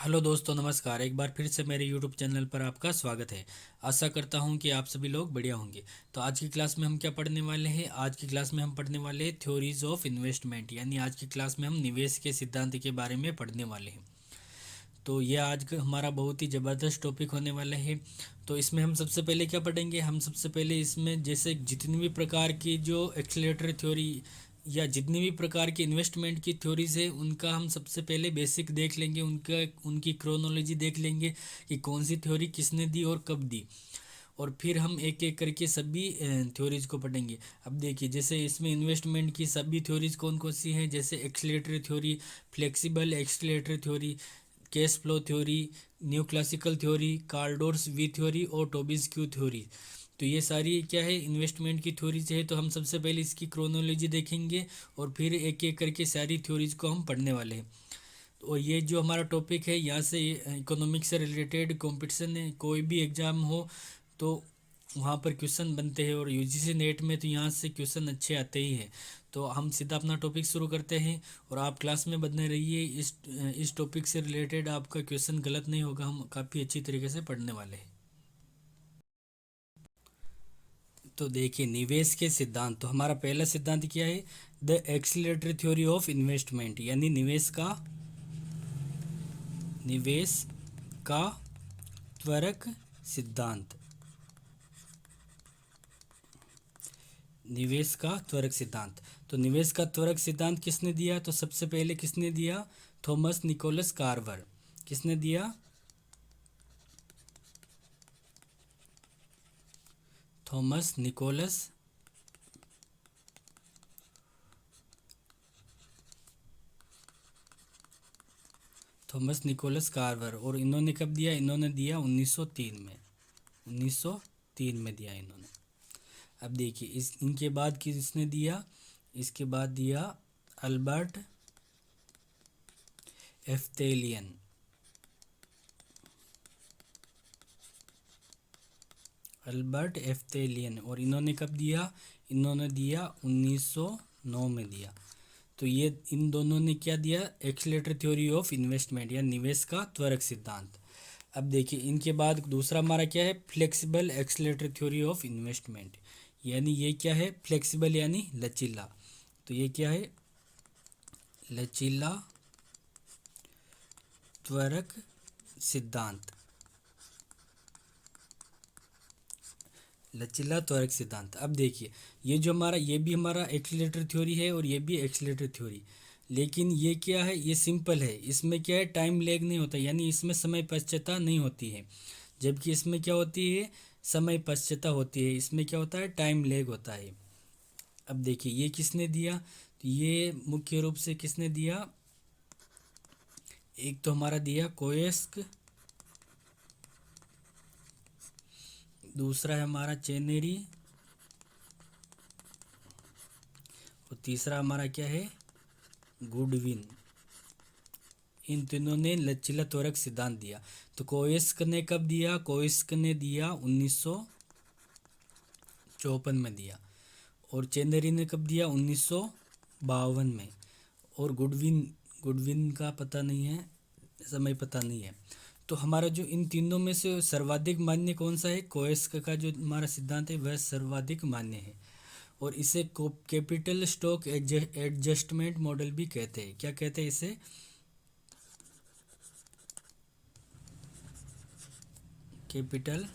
Hello दोस्तों, नमस्कार। एक बार फिर से मेरे यूट्यूब चैनल पर आपका स्वागत है। आशा करता हूं कि आप सभी लोग बढ़िया होंगे। तो आज की क्लास में हम क्या पढ़ने वाले हैं? आज की क्लास में हम पढ़ने वाले हैं थ्योरीज ऑफ इन्वेस्टमेंट, यानी आज की क्लास में हम निवेश के सिद्धांत के बारे में पढ़ने वाले हैं। तो ये आज का हमारा बहुत ही ज़बरदस्त टॉपिक होने वाला है। तो इसमें हम सबसे पहले क्या पढ़ेंगे? हम सबसे पहले इसमें जैसे जितनी भी प्रकार की जो एक्सेलेरेटर थ्योरी या जितनी भी प्रकार की इन्वेस्टमेंट की थ्योरीज है, उनका हम सबसे पहले बेसिक देख लेंगे, उनका उनकी क्रोनोलॉजी देख लेंगे कि कौन सी थ्योरी किसने दी और कब दी। और फिर हम एक एक करके सभी थ्योरीज को पढ़ेंगे। अब देखिए, जैसे इसमें इन्वेस्टमेंट की सभी थ्योरीज कौन कौन सी हैं, जैसे accelerator theory, flexible accelerator theory, cash flow theory, new classical theory, Kaldor's V theory और टोबिस क्यू थ्योरी। तो ये सारी क्या है, इन्वेस्टमेंट की थ्योरीज है। तो हम सबसे पहले इसकी क्रोनोलॉजी देखेंगे और फिर एक एक करके सारी थ्योरीज को हम पढ़ने वाले हैं। और ये जो हमारा टॉपिक है, यहाँ से इकोनॉमिक्स से रिलेटेड कंपटीशन है, कोई भी एग्ज़ाम हो तो वहाँ पर क्वेश्चन बनते हैं, और यूजीसी नेट में तो यहाँ से क्वेश्चन अच्छे आते ही हैं। तो हम सीधा अपना टॉपिक शुरू करते हैं और आप क्लास में बने रहिए। इस टॉपिक से रिलेटेड आपका क्वेश्चन गलत नहीं होगा, हम काफ़ी अच्छी तरीके से पढ़ने वाले हैं। तो देखिए, निवेश के सिद्धांत। तो हमारा पहला सिद्धांत क्या है? द एक्सीलरेटरी थ्योरी ऑफ इन्वेस्टमेंट, यानी निवेश का त्वरक सिद्धांत। निवेश का त्वरक सिद्धांत। तो निवेश का त्वरक सिद्धांत किसने दिया? तो सबसे पहले किसने दिया? Thomas Nicholas Carver. किसने दिया? Thomas Nicholas Thomas Nicholas Carver. और इन्होंने कब दिया? इन्होंने दिया 1903 में। 1903 में दिया इन्होंने। अब देखिए, इस इनके बाद किसने दिया? इसके बाद दिया अल्बर्ट एफ्थेलियन। अल्बर्ट एफ्थेलियन। और इन्होंने कब दिया? इन्होंने दिया 1909 में दिया। तो ये इन दोनों ने क्या दिया? एक्सेलेरेटर थ्योरी ऑफ इन्वेस्टमेंट या निवेश का त्वरक सिद्धांत। अब देखिए, इनके बाद दूसरा हमारा क्या है? Flexible accelerator theory of investment. यानी ये क्या है? फ्लेक्सिबल यानी लचीला। तो ये क्या है? लचीला त्वरक सिद्धांत। लचीला त्वरक सिद्धांत। अब देखिए, ये जो हमारा, ये भी हमारा एक्सीलरेटर थ्योरी है और ये भी एक्सीलरेटर थ्योरी। लेकिन ये क्या है? ये सिंपल है। इसमें क्या है? टाइम लैग नहीं होता, यानी इसमें समय पश्चता नहीं होती है। जबकि इसमें क्या होती है? समय पश्चता होती है। इसमें क्या होता है? टाइम लैग होता है। अब देखिए, ये किसने दिया? तो ये मुख्य रूप से किसने दिया? एक तो हमारा दिया कोएस्क, दूसरा है हमारा चेनेरी, और तीसरा हमारा क्या है? गुडविन। इन तीनों ने लचीला त्वरक सिद्धांत दिया। तो कोएस्क ने कब दिया? कोएस्क ने दिया 1954 में दिया। और चेंदेरी ने कब दिया? 1952 में। और गुडविन, गुडविन का पता नहीं है, समय पता नहीं है। तो हमारा जो इन तीनों में से सर्वाधिक मान्य कौन सा है? कोएस्क का जो हमारा सिद्धांत है वह सर्वाधिक मान्य है। और इसे कैपिटल स्टॉक एडजस्टमेंट मॉडल भी कहते हैं। क्या कहते हैं इसे? Capital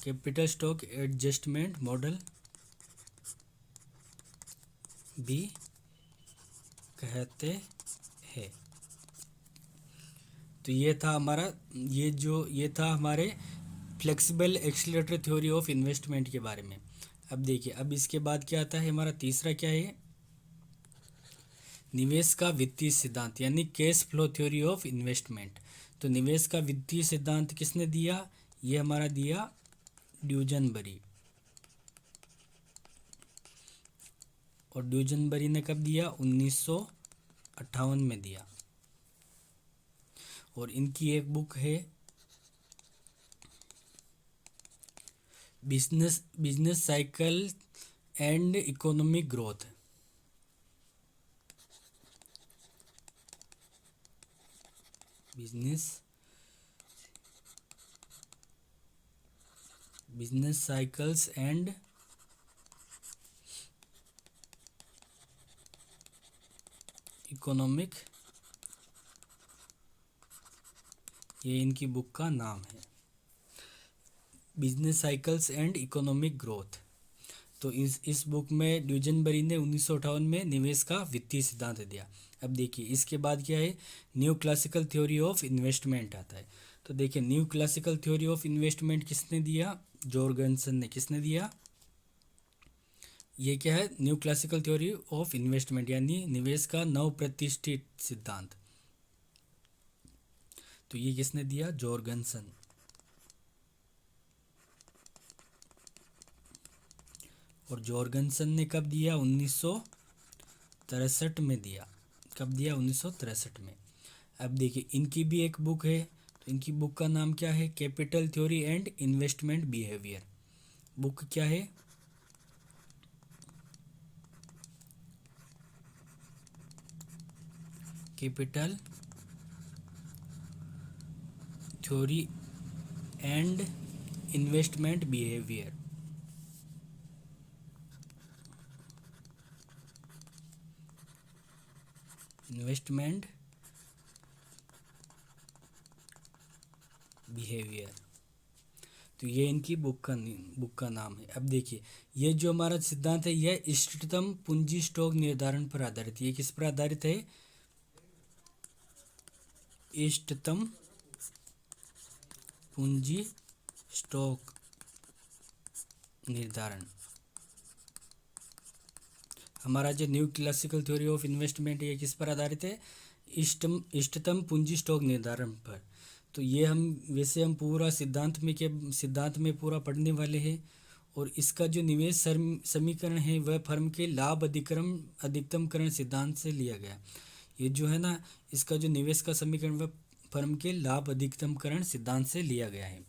capital stock adjustment model भी कहते हैं। तो ये था हमारा, ये था हमारे flexible accelerator theory of investment के बारे में। अब देखिए, अब इसके बाद क्या आता है? हमारा तीसरा क्या है? निवेश का वित्तीय सिद्धांत, यानी cash flow theory of investment. तो निवेश का वित्तीय सिद्धांत किसने दिया? ये हमारा दिया ड्यूजनबरी। और ड्यूजनबरी ने कब दिया? 1958 में दिया। और इनकी एक बुक है business business cycle and economic growth. Business cycles and economic, ये इनकी बुक का नाम है, business cycles and economic growth. तो इस बुक में ड्यूजनबरी ने 1958 में निवेश का वित्तीय सिद्धांत दिया। अब देखिए इसके बाद क्या है, new classical theory of investment आता है। तो देखिए new classical theory of investment किसने दिया, जॉर्गनसन ने। किसने दिया, ये क्या है, new classical theory of investment यानी निवेश का नव प्रतिष्ठित सिद्धांत। तो ये किसने दिया, जॉर्गनसन। और जॉर्गनसन ने कब दिया, 1963 में दिया। कब दिया, 1963 में। अब देखिए इनकी भी एक बुक है, तो इनकी बुक का नाम क्या है, capital theory and investment behaviour. Book क्या है, capital theory and investment behaviour. Investment behaviour, तो ये इनकी बुक का नाम है। अब देखिए ये जो हमारा सिद्धांत है यह इष्टतम पूंजी स्टॉक निर्धारण पर आधारित है। ये किस पर आधारित है, इष्टतम पूंजी स्टॉक निर्धारण। हमारा जो new classical theory of investment है ये किस पर आधारित है, इष्टतम पूंजी स्टॉक निर्धारण पर। तो ये हम पूरा सिद्धांत में पूरा पढ़ने वाले हैं। और इसका जो निवेश समीकरण है वह फर्म के लाभ अधिकतमकरण सिद्धांत से लिया गया। ये जो है ना, इसका जो निवेश का समीकरण वह फर्म के लाभ अधिकतमकरण सिद्धांत से लिया गया है।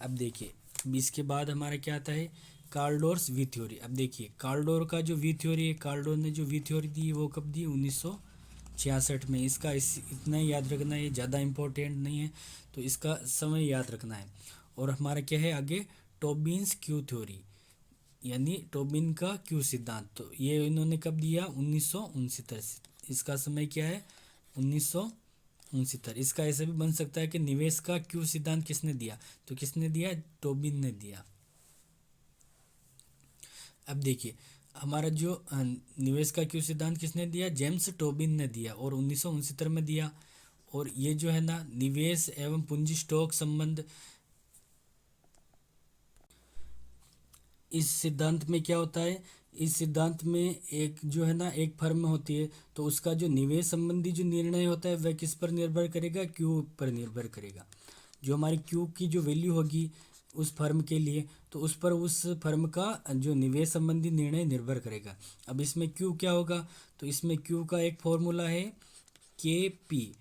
अब देखिए इसके बाद हमारा क्या आता है, कार्लडोर्स वी थ्योरी। अब देखिए कार्लडोर का जो वी थ्योरी है, कार्लडोर ने जो वी थ्योरी दी वो कब दी, 1966 में। इसका इतना ही याद रखना है, ज़्यादा इम्पोर्टेंट नहीं है, तो इसका समय याद रखना है। और हमारा क्या है आगे, टोबिन्स क्यू थ्योरी यानी टोबिन का क्यू सिद्धांत। तो ये इन्होंने कब दिया, 1969। इसका समय क्या है, 1969। इसका ऐसे भी बन सकता है कि निवेश का क्यू सिद्धांत किसने दिया, तो किसने दिया, टोबिन ने दिया। अब देखिए हमारा जो निवेश का क्यू सिद्धांत किसने दिया, जेम्स टोबिन ने दिया और 1969 में दिया। और ये जो है ना निवेश एवं पूंजी स्टॉक संबंध, इस सिद्धांत में क्या होता है, इस सिद्धांत में एक जो है ना एक फर्म होती है, तो उसका जो निवेश संबंधी जो निर्णय होता है वह किस पर निर्भर करेगा, क्यू पर निर्भर करेगा। जो हमारी क्यू की जो वैल्यू होगी उस फर्म के लिए, तो उस पर उस फर्म का जो निवेश संबंधी निर्णय निर्भर करेगा। अब इसमें क्यू क्या होगा, तो इसमें क्यू का एक फॉर्मूला है KP/CR।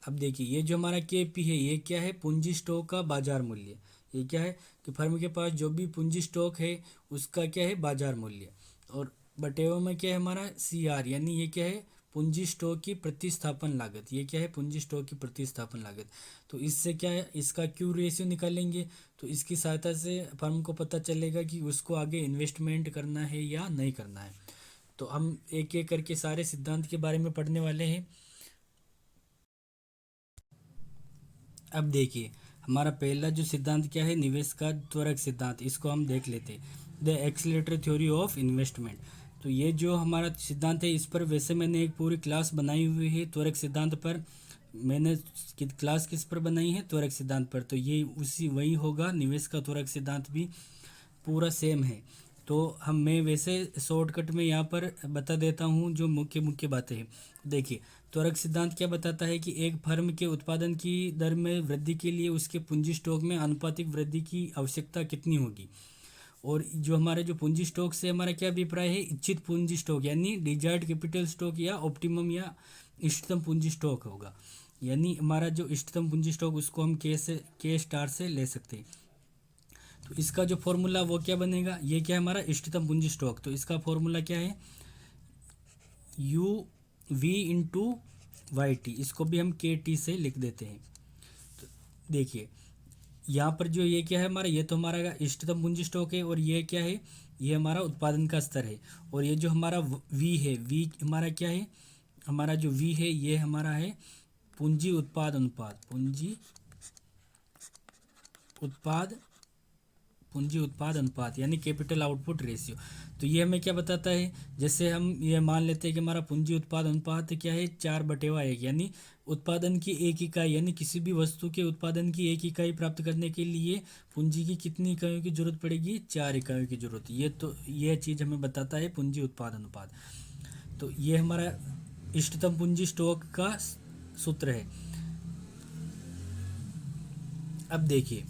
अब देखिए ये जो हमारा KP है ये क्या है, पूंजी स्टॉक का बाजार मूल्य। ये क्या है कि फर्म के पास जो भी पूंजी स्टॉक है उसका क्या है, बाजार मूल्य। और बटेवा में क्या है हमारा, CR, यानी ये क्या है, पूंजी स्टॉक की प्रतिस्थापन लागत। ये क्या है, पूंजी स्टॉक की प्रतिस्थापन लागत। तो इससे क्या है, इसका क्यू रेशियो निकालेंगे, तो इसकी सहायता से फर्म को पता चलेगा कि उसको आगे इन्वेस्टमेंट करना है या नहीं करना है। तो हम एक एक करके सारे सिद्धांत के बारे में पढ़ने वाले हैं। अब देखिए हमारा पहला जो सिद्धांत क्या है, निवेश का त्वरक सिद्धांत, इसको हम देख लेते हैं, the accelerator theory of investment. तो ये जो हमारा सिद्धांत है इस पर वैसे मैंने एक पूरी क्लास बनाई हुई है त्वरक सिद्धांत पर। मैंने क्लास किस पर बनाई है, त्वरक सिद्धांत पर। तो ये वही होगा, निवेश का त्वरक सिद्धांत भी पूरा सेम है। तो मैं वैसे शॉर्टकट में यहाँ पर बता देता हूँ जो मुख्य मुख्य बातें हैं। देखिए त्वरक सिद्धांत क्या बताता है कि एक फर्म के उत्पादन की दर में वृद्धि के लिए उसके पूंजी स्टॉक में आनुपातिक वृद्धि की आवश्यकता कितनी होगी। और जो हमारे जो पूंजी स्टॉक से हमारा क्या अभिप्राय है, इच्छित पूंजी स्टॉक यानी डिजायर्ड कैपिटल स्टॉक या ऑप्टिमम या इष्टतम पूंजी स्टॉक होगा। यानी हमारा जो इष्टतम पूंजी स्टॉक उसको हम K से ले सकते हैं। तो इसका जो फॉर्मूला वो क्या बनेगा, ये क्या है हमारा इष्टतम पूंजी स्टॉक। तो इसका फॉर्मूला क्या है, U V into Y T, इसको भी हम के टी से लिख देते हैं। तो देखिए यहाँ पर जो ये क्या है हमारा, ये तो हमारा इष्टतम पूंजी स्टॉक है, और ये क्या है, ये हमारा उत्पादन का स्तर है। और ये जो हमारा वी है, वी हमारा क्या है, हमारा जो वी है ये हमारा है पूंजी उत्पाद अनुपात, पूंजी उत्पाद अनुपात यानी कैपिटल आउटपुट रेशियो। तो ये हमें क्या बताता है, जैसे हम ये मान लेते हैं कि हमारा पूंजी उत्पाद अनुपात क्या है 4/1, यानी उत्पादन की एक इकाई, यानी किसी भी वस्तु के उत्पादन की एक इकाई प्राप्त करने के लिए पूंजी की कितनी इकाइयों की जरूरत पड़ेगी, 4 इकाइयों की जरूरत। ये तो यह चीज़ हमें बताता है पूंजी उत्पाद अनुपात। तो ये हमारा इष्टतम पूंजी स्टॉक का सूत्र है। अब देखिए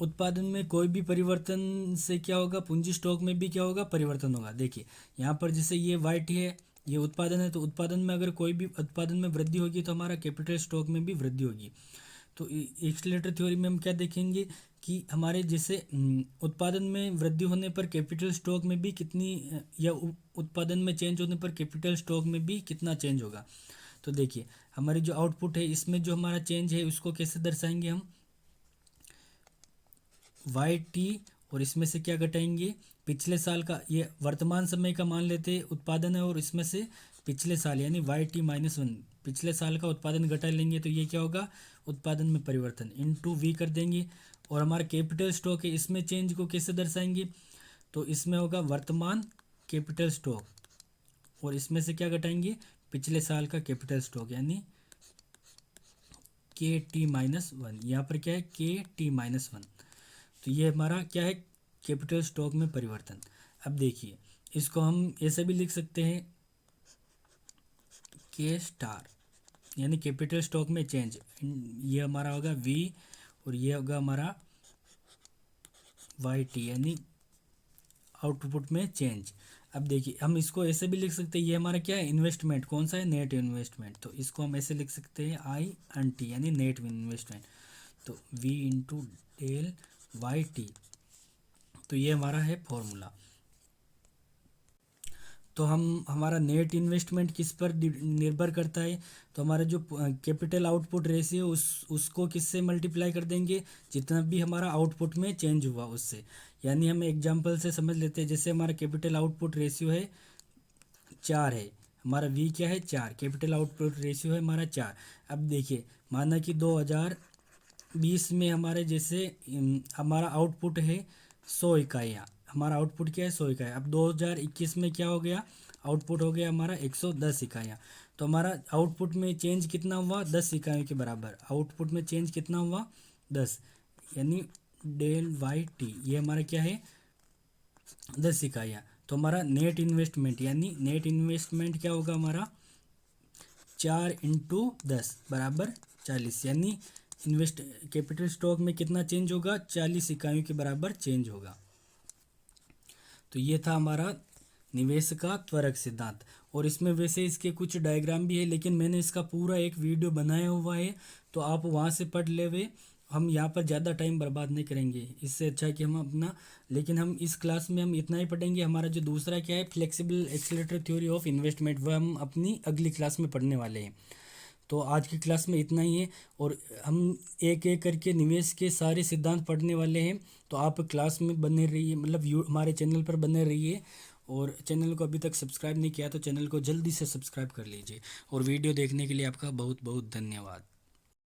उत्पादन में कोई भी परिवर्तन से क्या होगा, पूंजी स्टॉक में भी क्या होगा, परिवर्तन होगा। देखिए यहाँ पर जैसे ये वाई टी है, ये उत्पादन है, तो उत्पादन में अगर कोई भी उत्पादन में वृद्धि होगी तो हमारा कैपिटल स्टॉक में भी वृद्धि होगी। तो एक्सेलरेटर थ्योरी में हम क्या देखेंगे कि हमारे जैसे उत्पादन में वृद्धि होने पर कैपिटल स्टॉक में भी कितनी, या उत्पादन में चेंज होने पर कैपिटल स्टॉक में भी कितना चेंज होगा। तो देखिए हमारी जो आउटपुट है इसमें जो हमारा चेंज है उसको कैसे दर्शाएंगे हम, वाई टी, और इसमें से क्या घटाएंगे, पिछले साल का, ये वर्तमान समय का मान लेते हैं उत्पादन है, और इसमें से पिछले साल यानी वाई टी -1 पिछले साल का उत्पादन घटा लेंगे, तो ये क्या होगा, उत्पादन में परिवर्तन, इनटू वी कर देंगे। और हमारा कैपिटल स्टॉक है, इसमें चेंज को कैसे दर्शाएंगे, तो इसमें होगा वर्तमान कैपिटल स्टॉक, और इसमें से क्या घटाएंगे, पिछले साल का कैपिटल स्टॉक, यानी के टी -1। यहाँ पर क्या है, के टी -1। तो ये हमारा क्या है, कैपिटल स्टॉक में परिवर्तन। अब देखिए इसको हम ऐसे भी लिख सकते हैं, के स्टार यानी कैपिटल स्टॉक में चेंज, ये हमारा होगा वी, और ये होगा हमारा वाई टी यानी आउटपुट में चेंज। अब देखिए हम इसको ऐसे भी लिख सकते हैं, ये हमारा क्या है, इन्वेस्टमेंट कौन सा है, नेट इन्वेस्टमेंट। तो इसको हम ऐसे लिख सकते हैं आई एन टी यानी नेट इन्वेस्टमेंट। तो V into del Y T, तो ये हमारा है फॉर्मूला। तो हम हमारा नेट इन्वेस्टमेंट किस पर निर्भर करता है, तो हमारा जो कैपिटल आउटपुट रेशियो उसको किससे मल्टीप्लाई कर देंगे, जितना भी हमारा आउटपुट में चेंज हुआ उससे। यानी हम एग्जांपल से समझ लेते हैं, जैसे हमारा कैपिटल आउटपुट रेशियो है 4 है, हमारा वी क्या है 4, कैपिटल आउटपुट रेशियो है हमारा 4। अब देखिए माना कि 2020 में हमारे जैसे हमारा आउटपुट है 100 इकाइयाँ, हमारा आउटपुट क्या है 100 इकाई। अब 2021 में क्या हो गया, आउटपुट हो गया हमारा 110 इकाइयाँ। तो हमारा आउटपुट में चेंज कितना हुआ, 10 इकाइयों के बराबर। आउटपुट में चेंज कितना हुआ, 10, यानी डेल वाई टी, ये हमारा क्या है 10 इकाइयाँ। तो हमारा नेट इन्वेस्टमेंट, यानी नेट इन्वेस्टमेंट क्या होगा हमारा 4 इंटू 10 बराबर 40, यानी इन्वेस्ट कैपिटल स्टॉक में कितना चेंज होगा, 40 इकाइयों के बराबर चेंज होगा। तो ये था हमारा निवेश का त्वरक सिद्धांत। और इसमें वैसे इसके कुछ डायग्राम भी है, लेकिन मैंने इसका पूरा एक वीडियो बनाया हुआ है, तो आप वहाँ से पढ़ लेवे। हम यहाँ पर ज़्यादा टाइम बर्बाद नहीं करेंगे, इससे अच्छा है कि हम अपना, लेकिन हम इस क्लास में हम इतना ही पढ़ेंगे। हमारा जो दूसरा क्या है, flexible accelerator theory of investment, वह हम अपनी अगली क्लास में पढ़ने वाले हैं। तो आज की क्लास में इतना ही है, और हम एक एक करके निवेश के सारे सिद्धांत पढ़ने वाले हैं। तो आप क्लास में बने रहिए, मतलब हमारे चैनल पर बने रहिए। और चैनल को अभी तक सब्सक्राइब नहीं किया तो चैनल को जल्दी से सब्सक्राइब कर लीजिए। और वीडियो देखने के लिए आपका बहुत बहुत धन्यवाद।